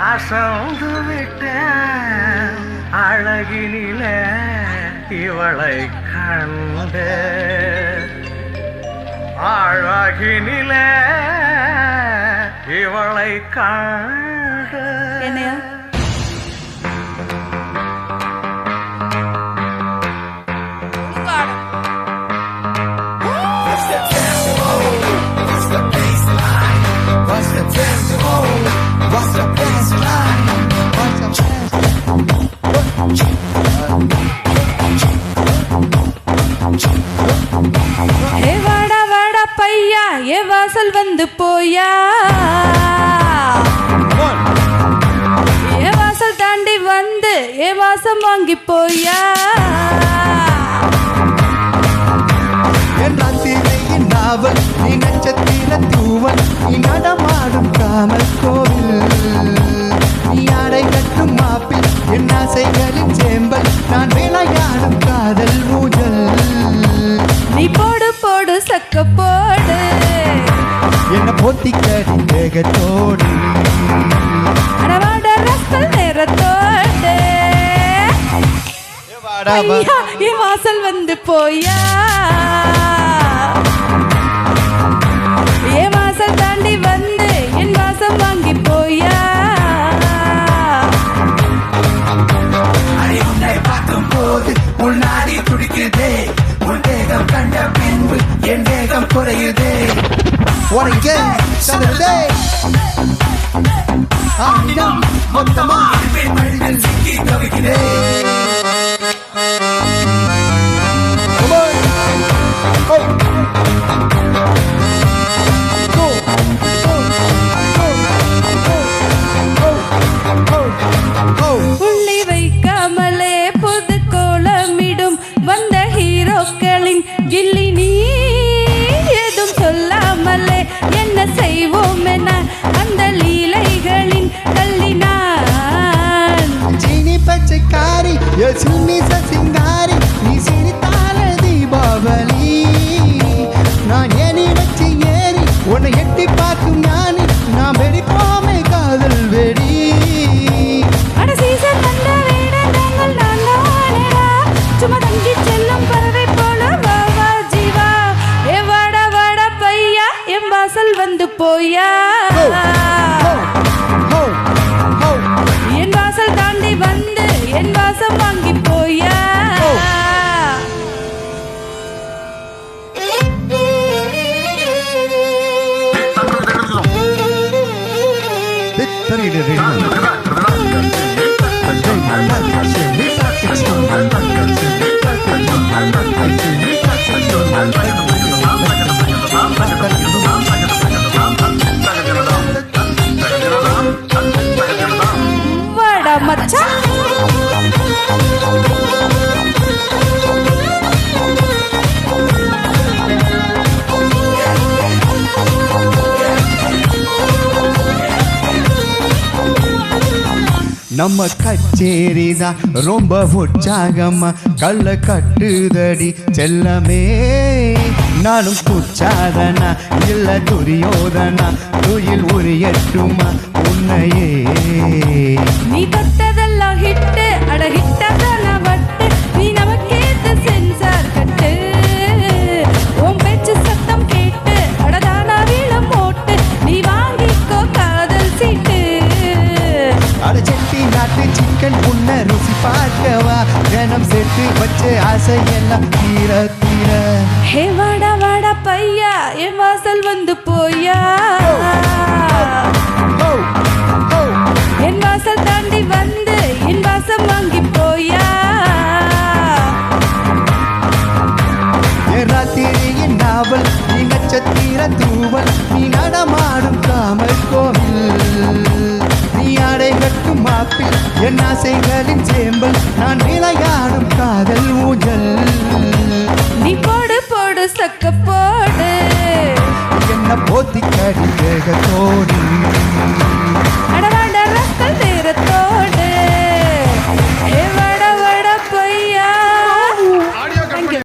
அசந்து விட்ட அழகினில இவளை கண்ட அழகினில இவளை கண்ட என்னையா பையா ஏ வாசல் வந்து போயா ஏ வாசல் தாண்டி வந்து ஏ வாசம் வாங்கி போயா என் நாவல் நீ நட்சத்திர தூவல் நீ நடமாடும் காமல் கோவில் நீ ஆடை கட்டும் மாப்பில் என் ஆசைகளின் சேம்பல் நான் விளையாடும் காதல் ஊஞ்சல் நீ போடு போடு சக்க போடு என்ன போத்திக்கடி வேகத்தோடு அடவாட ரசல் நேரத்தோடு என் வாசல் வந்து போயா என் வாசல் தாண்டி வந்து என் வாசம் வாங்கி போயா பார்க்கும் போது உன் நாடி துடிக்குதே உன் தேகம் கண்ட பின்பு என் தேகம் குறையுதே உனக்கு மொத்தமா சிக்கி தவிக்கிறேன் புள்ளி வைக்காமலே புது கோலமிடும் வந்த ஹீரோக்களின் கில்லி நீ ஏதும் சொல்லாமலே என்ன செய்வோம் என அந்த லீலைகளின் தள்ளினான் சீனி பச்சைக்காரி சின்னி சிங்காரி நீ சிரித்தால தீபாவளி நான் ஏனி வச்சு ஏறி உன்னை எட்டி பார்க்கும் ஞானி நான் வெடிப்போமே காதல் வெடி சும்மா தங்கி செல்லும் பறவை போல வா வா ஜீவா ஏ வாடா வாடா பையா என் வாசல் வந்து போயா என் வாசல் தாண்டி வந்து என் வாசம் வாங்கி போயா வாடா மச்சான் நம்ம கச்சேரிதான் ரொம்ப உற்சாகமா கள்ள கட்டுதடி செல்லமே நானும் குச்சாதனா இல்ல துரியோதனா துயில் உரியட்டுமா உன்னையே நீ தொட்டதெல்லாம் ஹிட்டு அட ஹிட்டதெல்லாம் வட்டு நீ நமக்கேத்த சென்சார் கட்டு உன் பேச்சு சத்தம் கேட்டு அடதானா வீளம் ஓட்டு நீ வாங்கிக்கோ காதல் சீட்டு அட செட்டி நாட்டு சிக்கன் புண்ண ருசி பார்க்கவா ஜனம் சேர்த்து வச்ச ஆசை எல்லாம் தீர தீர ஹே வாடா வாடா பையா என் வாசல் வந்து போயா என் வாசல் தாண்டி வந்து என் வாசம் வாங்கி போயா ராத்திரியின் நாவல் நீ நட்சத்திர தூவல் நீ நடமாடும் காமல் கோவில் நீ ஆடை கட்டும் மாப்பில் என் ஆசைகளின் சேம்பல் நான் விளையாடும் காதல் ஊஞ்சல் நீ போடு போடு சக்க போடு என்ன போத்திக்கடி வேகத்தோடு